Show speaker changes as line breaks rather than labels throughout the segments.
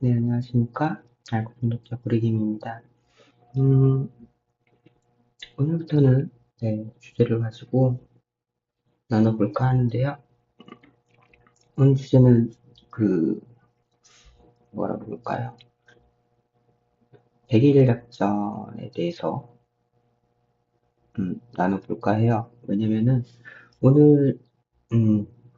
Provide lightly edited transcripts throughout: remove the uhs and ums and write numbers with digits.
네, 안녕하십니까. 알고 구독자 구리김입니다. 음, 오늘부터는 주제를 가지고 나눠볼까 하는데요. 오늘 주제는 그, 뭐라 그럴까요? 100일 작전에 대해서 나눠볼까 해요. 왜냐면은 오늘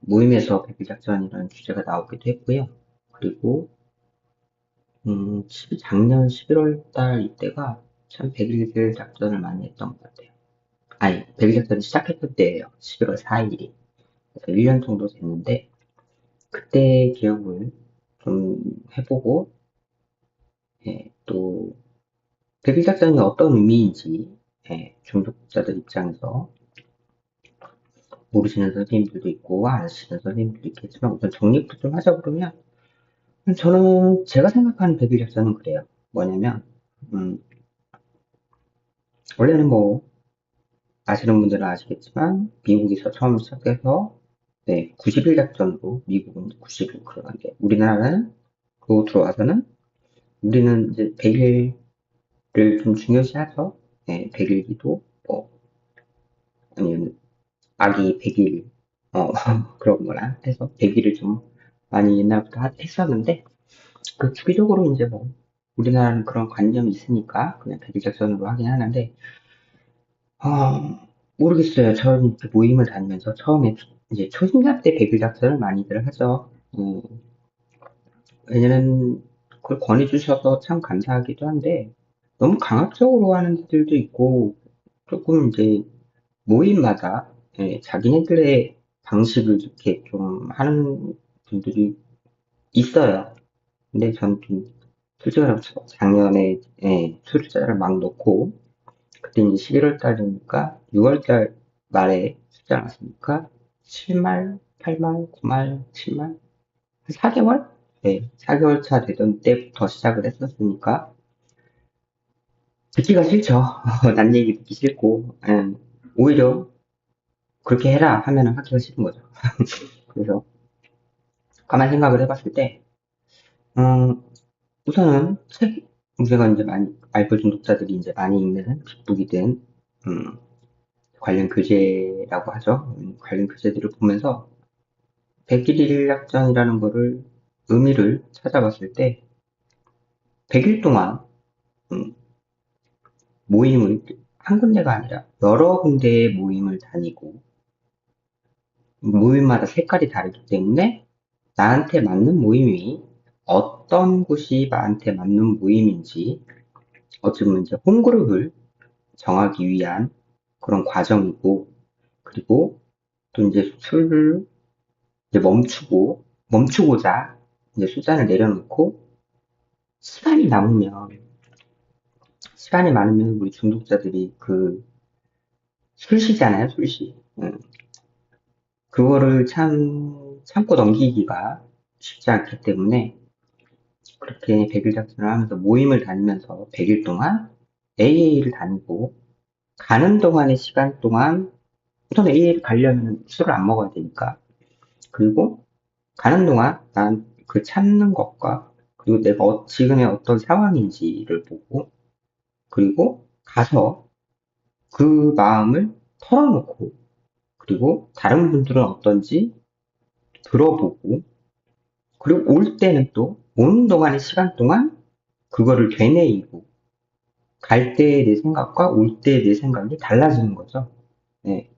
모임에서 100일 작전이라는 주제가 나오기도 했고요. 그리고 작년 11월 달 이때가 참 100일 작전을 많이 했던 것 같아요. 아니, 100일 작전을 시작했던 때예요. 11월 4일이. 그래서 1년 정도 됐는데, 그때 기억을 좀 해보고, 또, 백일작전이 어떤 의미인지, 중독자들 입장에서 모르시는 선생님들도 있고, 아시는 선생님들도 있겠지만, 우선 정리부터 좀 하자 그러면, 저는 제가 생각하는 백일작전은 그래요. 뭐냐면, 음, 원래는 뭐, 아시는 분들은 아시겠지만, 미국에서 처음 시작해서, 90일 작전으로, 미국은 90일 그러는데, 우리나라는, 그거 들어와서는, 우리는 이제 100일 를 좀 중요시하죠. 100일기도, 뭐, 아니면 아기 100일, 그런 거나 해서 100일을 좀 많이 옛날부터 했었는데, 그 주기적으로 이제 뭐, 우리나라는 그런 관념이 있으니까 그냥 100일 작전으로 하긴 하는데, 모르겠어요. 저는 이렇게 모임을 다니면서 처음에 이제 초심자 때 100일 작전을 많이들 하죠. 왜냐면 그걸 권해주셔서 참 감사하기도 한데, 너무 강압적으로 하는 데들도 있고, 조금 이제 모임마다 자기네들의 방식을 이렇게 좀 하는 분들이 있어요. 근데 저는 좀 솔직히 말해서 작년에 출자를 막 넣고 그때 이제 11월 달이니까 6월 달 말에 출자 났으니까 7말, 8말, 9말, 7말 한 4개월? 4개월 차 되던 때부터 시작을 했었으니까 듣기가 싫죠. 난 얘기 듣기 싫고 오히려 그렇게 해라 하면은 하기가 싫은 거죠. 그래서 가만 생각을 해봤을 때, 음, 우선은 우리가 이제 많이, 알고 중독자들이 이제 많이 읽는 빅북이 된, 음, 관련 교재라고 하죠. 관련 교재들을 보면서 100일 약정이라는 거를 의미를 찾아봤을 때, 100일 동안, 음, 모임을 한 군데가 아니라 여러 군데의 모임을 다니고, 모임마다 색깔이 다르기 때문에 나한테 맞는 모임이 어떤 곳이 나한테 맞는 모임인지 어쩌면 이제 홈그룹을 정하기 위한 그런 과정이고, 그리고 또 이제 술을 이제 멈추고자 이제 술잔을 내려놓고, 시간이 남으면, 시간이 많으면 우리 중독자들이 그 술시잖아요, 술시. 그거를 참고 넘기기가 쉽지 않기 때문에, 그렇게 100일 작전을 하면서 모임을 다니면서 100일 동안 AA를 다니고, 가는 동안의 시간 동안 우선 A를 가려면 술을 안 먹어야 되니까. 그리고 가는 동안 난 그 참는 것과 그리고 내가 지금의 어떤 상황인지를 보고 그리고 가서 그 마음을 털어놓고 그리고 다른 분들은 어떤지 들어보고 그리고 올 때는 또 오는 동안의 시간 동안 그거를 되뇌이고 갈 때의 내 생각과 올 때의 내 생각이 달라지는 거죠. 네.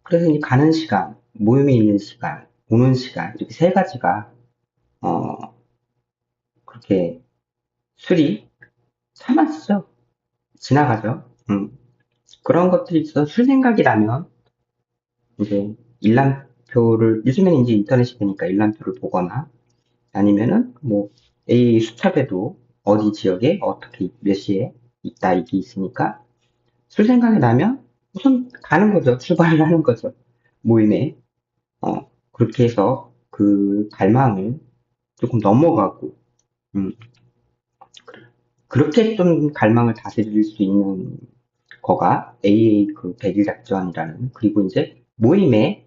그래서 이 가는 시간, 모임에 있는 시간, 오는 시간 이렇게 세 가지가 어, 그렇게 술이 참았죠. 지나가죠. 그런 것들이 있어서 술 생각이 나면 이제 일람표를 요즘에는 이제 인터넷 시대니까 일람표를 보거나 아니면은 뭐 A 수첩에도 어디 지역에 어떻게 몇 시에 있다 이게 있으니까 술 생각이 나면 우선 가는 거죠. 출발을 하는 거죠. 모임에 그렇게 해서 그 갈망을 조금 넘어가고 음, 그렇게 좀 갈망을 다스릴 수 있는 거가 AA 그 100일 작전이라는 그리고 이제 모임에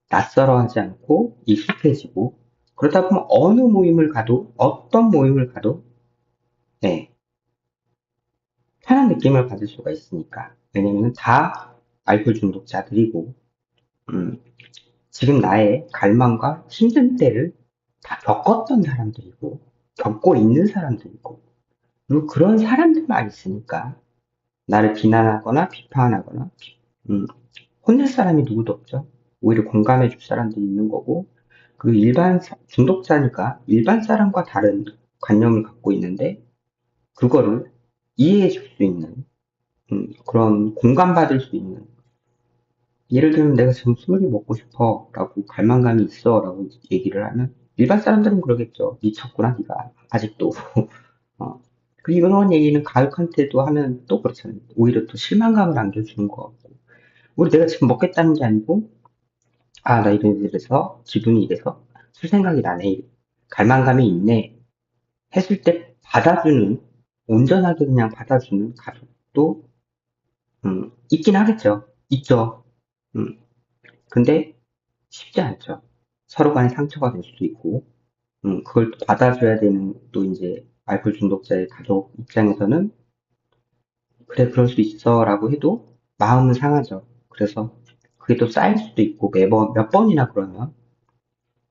낯설어 하지 않고 익숙해지고 그러다 보면 어느 모임을 가도, 어떤 모임을 가도, 네, 편한 느낌을 받을 수가 있으니까. 왜냐면 다 알코올 중독자들이고, 음, 지금 나의 갈망과 힘든 때를 다 겪었던 사람들이고, 겪고 있는 사람들이고, 그리고 그런 사람들만 있으니까, 나를 비난하거나 비판하거나, 음, 혼낼 사람이 누구도 없죠. 오히려 공감해 줄 사람들이 있는 거고, 그 중독자니까 일반 사람과 다른 관념을 갖고 있는데, 그거를 이해해 줄 수 있는, 그런 공감받을 수 있는, 예를 들면 내가 지금 술을 먹고 싶어 라고 갈망감이 있어 라고 얘기를 하면 일반 사람들은 그러겠죠. 미쳤구나 네가 아직도. 어. 그리고 이런 얘기는 가족한테도 하면 또 그렇잖아요. 오히려 또 실망감을 안겨주는 거 같고. 우리 내가 지금 먹겠다는 게 아니고 아 나 이래서 기분이 이래서 술 생각이 나네, 갈망감이 있네 했을 때 받아주는, 온전하게 그냥 받아주는 가족도 있긴 하겠죠. 있죠. 음. 근데 쉽지 않죠. 서로 간에 상처가 될 수도 있고, 그걸 또 받아줘야 되는 또 이제 알코올 중독자의 가족 입장에서는 그래, 그럴 수 있어라고 해도 마음은 상하죠. 그래서 그게 또 쌓일 수도 있고 매번 몇 번이나 그러면.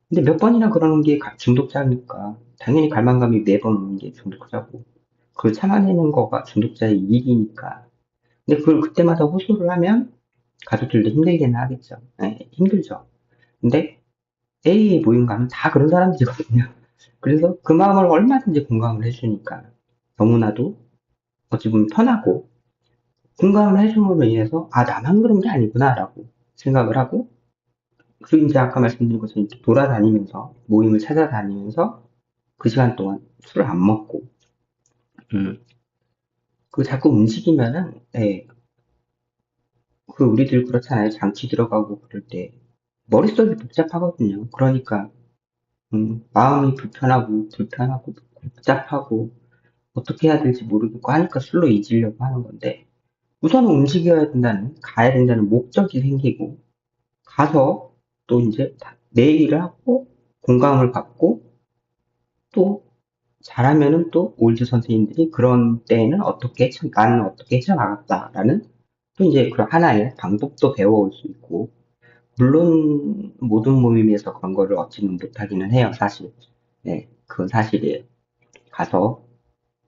근데 몇 번이나 그러는 게 중독자니까 당연히 갈망감이 매번 오는 게 중독자고 그걸 참아내는 거가 중독자의 일이니까. 근데 그걸 그때마다 호소를 하면 가족들도 힘들게는 하겠죠. 네, 힘들죠. 근데 AA 모임 가면 다 그런 사람들이거든요. 그래서 그 마음을 얼마든지 공감을 해주니까 너무나도 어찌 보면 편하고, 공감을 해줌으로 인해서 아 나만 그런 게 아니구나라고 생각을 하고, 그리고 이제 아까 말씀드린 것처럼 이렇게 돌아다니면서 모임을 찾아다니면서 그 시간 동안 술을 안 먹고, 음, 그 자꾸 움직이면은, 예, 그 우리들 그렇잖아요. 장치 들어가고 그럴 때 머릿속이 복잡하거든요. 그러니까 마음이 불편하고 복잡하고 어떻게 해야 될지 모르겠고 하니까 술로 잊으려고 하는 건데, 우선은 움직여야 된다는, 가야 된다는 목적이 생기고, 가서 또 이제 내 얘기를 하고, 공감을 받고, 또 잘하면은 또 올드 선생님들이 그런 때에는 나는 어떻게 헤쳐나갔다라는 또 이제 그런 하나의 방법도 배워올 수 있고, 물론 모든 모임에서 그런 거를 얻지는 못하기는 해요, 사실. 네, 그건 사실이에요. 가서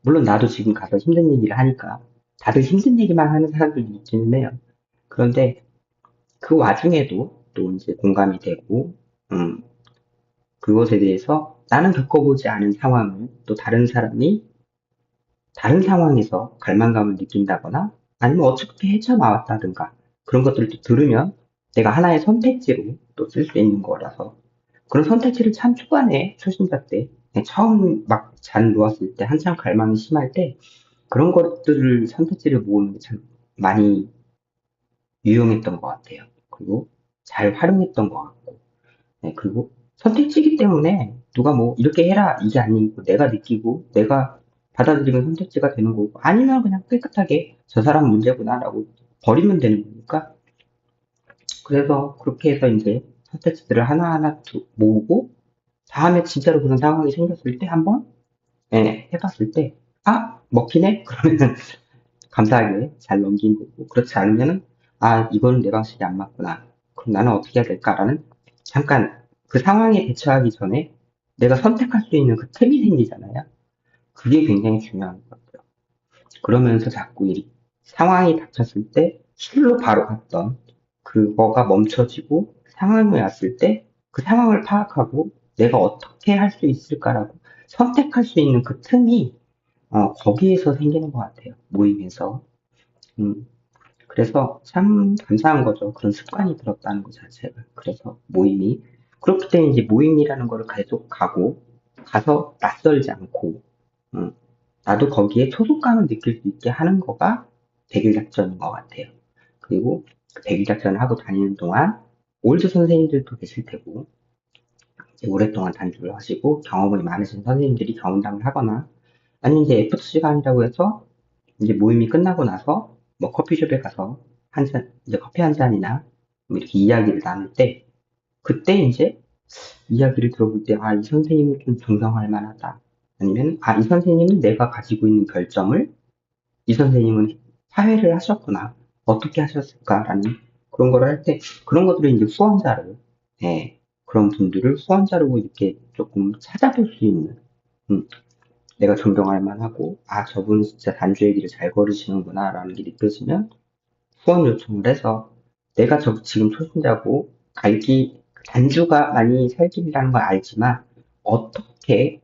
물론 나도 지금 가서 힘든 얘기를 하니까 다들 힘든 얘기만 하는 사람들이 있기는 해요. 그런데 그 와중에도 또 이제 공감이 되고, 음, 그것에 대해서 나는 겪어보지 않은 상황을 또 다른 사람이 다른 상황에서 갈망감을 느낀다거나 아니면 어떻게 헤쳐나왔다든가 그런 것들을 또 들으면 내가 하나의 선택지로 또 쓸 수 있는 거라서, 그런 선택지를 참 초반에 초심자 때 그냥 처음 막 잔 놓았을 때 한참 갈망이 심할 때 그런 것들을 선택지를 모으는 게 참 많이 유용했던 것 같아요. 그리고 잘 활용했던 것 같고, 네, 그리고 선택지기 때문에 누가 뭐 이렇게 해라 이게 아니고 내가 느끼고 내가 받아들이는 선택지가 되는 거고, 아니면 그냥 깨끗하게 저 사람 문제구나라고 버리면 되는 거니까. 그래서 그렇게 해서 이제 선택지들을 하나하나 모으고 다음에 진짜로 그런 상황이 생겼을 때 한번 해봤을 때 아 먹히네 그러면 감사하게 잘 넘긴 거고, 그렇지 않으면은 아 이거는 내 방식이 안 맞구나, 그럼 나는 어떻게 해야 될까라는, 잠깐 그 상황에 대처하기 전에 내가 선택할 수 있는 그 틈이 생기잖아요. 그게 굉장히 중요한 것 같아요. 그러면서 자꾸 이 상황이 닥쳤을 때 술로 바로 갔던 그거가 멈춰지고, 상황이 왔을 때 그 상황을 파악하고 내가 어떻게 할 수 있을까라고 선택할 수 있는 그 틈이 거기에서 생기는 것 같아요. 모임에서. 음, 그래서 참 감사한 거죠. 그런 습관이 들었다는 것 자체가. 그래서 모임이. 그렇기 때문에 이제 모임이라는 거를 계속 가서 낯설지 않고, 음, 나도 거기에 소속감을 느낄 수 있게 하는 거가 백일 작전인 것 같아요. 그리고 그 백일 작전을 하고 다니는 동안 올드 선생님들도 계실 테고, 이제 오랫동안 단주를 하시고 경험이 많으신 선생님들이 경험담을 하거나, 아니면 이제 애프터 시간이라고 해서 이제 모임이 끝나고 나서 뭐 커피숍에 가서 한 잔, 이제 커피 한 잔이나 뭐 이렇게 이야기를 나눌 때, 그때 이제 이야기를 들어볼 때, 아, 이 선생님은 좀 존경할 만하다. 아니면, 아, 이 선생님은 내가 가지고 있는 결점을 이 선생님은 화해를 하셨구나. 어떻게 하셨을까라는 그런 걸 할 때, 그런 것들을 이제 후원자로, 예, 그런 분들을 후원자로 이렇게 조금 찾아볼 수 있는, 음, 내가 존경할 만하고, 아, 저분 진짜 단주의 길을 잘 걸으시는구나라는 게 느껴지면 후원 요청을 해서 내가 지금 초신자고 단주가 많이 살 길이라는 걸 알지만 어떻게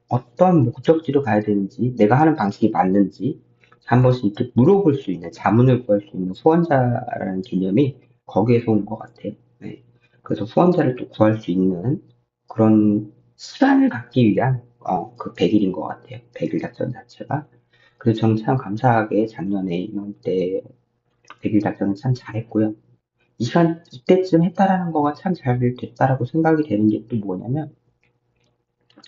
어떤 목적지로 가야 되는지, 내가 하는 방식이 맞는지, 한 번씩 이렇게 물어볼 수 있는, 자문을 구할 수 있는 후원자라는 개념이 거기에서 온 것 같아요. 네. 그래서 후원자를 또 구할 수 있는 그런 시간을 갖기 위한, 그 100일인 것 같아요. 100일 작전 자체가. 그래서 저는 참 감사하게 작년에 이맘때 100일 작전을 참 잘했고요. 이때쯤 했다라는 거가 참 잘 됐다라고 생각이 되는 게 또 뭐냐면,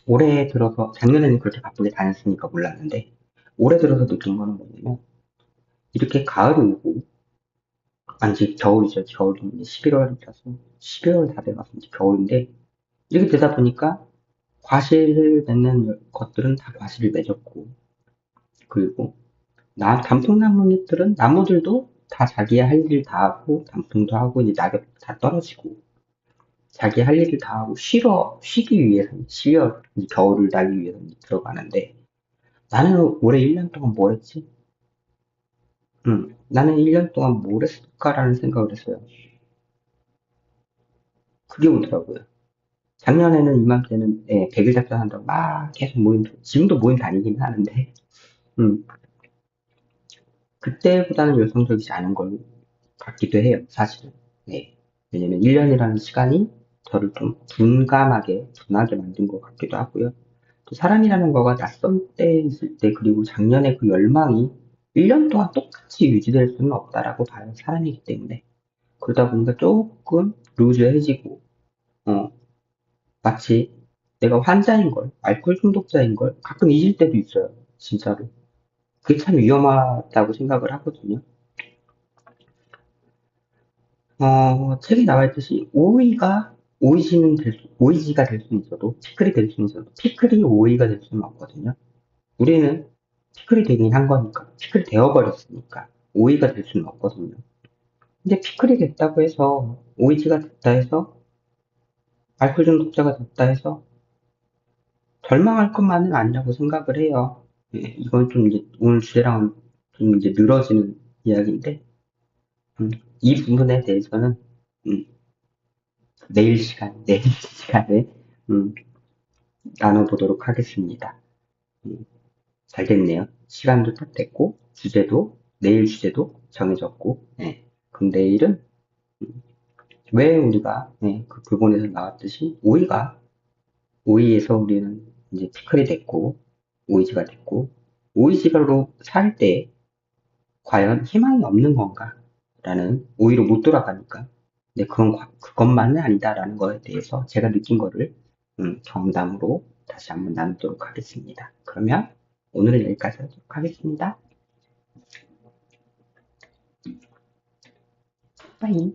올해 들어서 작년에는 그렇게 바쁘게 다녔으니까 몰랐는데 올해 들어서 느낀 거는 뭐냐면 이렇게 가을이 오고 아니 겨울이죠. 겨울이 이제 11월이라서 12월 다 돼가서 이제 겨울인데 이렇게 되다 보니까 과실을 맺는 것들은 다 과실을 맺었고 그리고 단풍나무들은 나무들도 다 자기의 할 일 다 하고 단풍도 하고 이제 낙엽 다 떨어지고 자기 할 일을 다 하고 쉬기 위해서 12월 겨울을 나기 위해서 이제 들어가는데 나는 올해 1년 동안 뭘 했지? 나는 1년 동안 뭘 했을까라는 생각을 했어요. 그게 오더라고요. 작년에는 이맘때는 100일 작전한다고 막 계속 지금도 모임 다니긴 하는데, 음, 그때보다는 열성적이지 않은 걸 같기도 해요, 사실은. 네. 왜냐면 1년이라는 시간이 저를 좀 둔하게 만든 것 같기도 하고요. 또 사람이라는 거가 낯선 때 있을 때, 그리고 작년에 그 열망이 1년 동안 똑같이 유지될 수는 없다라고 봐요, 사람이기 때문에. 그러다 보니까 조금 루즈해지고, 어, 마치 내가 환자인 걸, 알코올 중독자인 걸 가끔 잊을 때도 있어요. 진짜로. 그게 참 위험하다고 생각을 하거든요. 책에 나와 있듯이 오이지가 될 수는 있어도, 피클이 될 수는 있어도, 피클이 오이가 될 수는 없거든요. 우리는 피클이 되긴 한 거니까, 피클이 되어버렸으니까, 오이가 될 수는 없거든요. 근데 피클이 됐다고 해서, 오이지가 됐다 해서, 알코올 중독자가 됐다 해서, 절망할 것만은 아니라고 생각을 해요. 예, 이건 좀 이제 오늘 주제랑은 좀 이제 늘어지는 이야기인데, 음, 이 부분에 대해서는 음, 내일 시간에 음, 나눠보도록 하겠습니다. 음, 잘 됐네요. 시간도 딱 됐고, 내일 주제도 정해졌고, 예. 그럼 내일은 음, 왜 우리가 그 교본에서 나왔듯이 오이에서 우리는 이제 피클이 됐고, 오이지가 됐고, 오이지로 살 때 과연 희망이 없는 건가? 라는, 오히려 못 돌아가니까. 근데 그것만은 아니다라는 거에 대해서 제가 느낀 거를, 경험담으로 다시 한번 나누도록 하겠습니다. 그러면 오늘은 여기까지 하도록 하겠습니다. 빠이.